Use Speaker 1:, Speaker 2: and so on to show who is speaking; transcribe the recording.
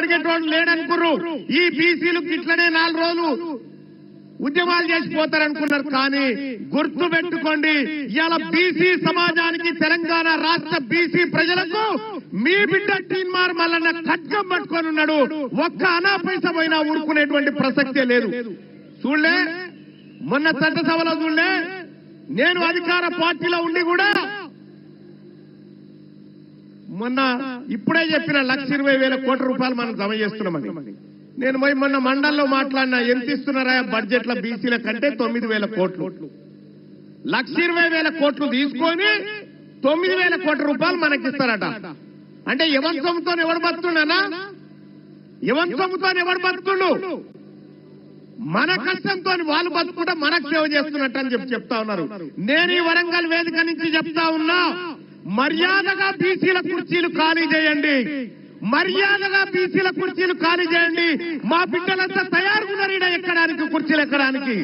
Speaker 1: అడిగేటోడు లేడనుకున్నారు. ఈ బీసీలు ఇట్లనే 4 రోజులు ఉద్యమాలు చేసిపోతారనుకున్నారు. కానీ గుర్తు పెట్టుకోండి, ఇవాళ బీసీ సమాజానికి, తెలంగాణ రాష్ట్ర బీసీ ప్రజలకు మీ బిడ్డ టీన్మార్ మల్లన్న ఖడ్గం పట్టుకొని ఉన్నాడు. ఒక్క అనా పైసా పోయినా ఊరుకునేటువంటి ప్రసక్తే లేదు. చూడలే మొన్న చట్టసభలో చూడలే, నేను అధికార పార్టీలో ఉండి కూడా మొన్న ఇప్పుడే చెప్పిన 1,20,000 కోట్ల రూపాయలు మనం జమ చేస్తున్నామని. నేను పోయి మొన్న మండల్లో మాట్లాడినా, ఎంత ఇస్తున్నారా బడ్జెట్ల బీసీల కంటే 9,000 కోట్లు. 1,20,000 కోట్లు తీసుకొని 9,000 కోట్ల రూపాయలు మనకిస్తారట. అంటే ఎవరి సొమ్ముతో ఎవడు బతుకున్నానా? ఎవరి సొమ్ముతో ఎవడు బతుకుండు? మన కష్టంతో వాళ్ళు బతుకుంటే మనకు సేవ చేస్తున్నట్టు అని చెప్తా ఉన్నారు. నేను ఈ వరంగల్ వేదిక నుంచి చెప్తా ఉన్నా, మర్యాదగా బీసీల కుర్చీలు ఖాళీ చేయండి, మర్యాదగా బీసీల కుర్చీలు ఖాళీ చేయండి. మా బిడ్డలంతా తయారుగున్నారు ఈడ ఎక్కడానికి, కుర్చీలు ఎక్కడానికి.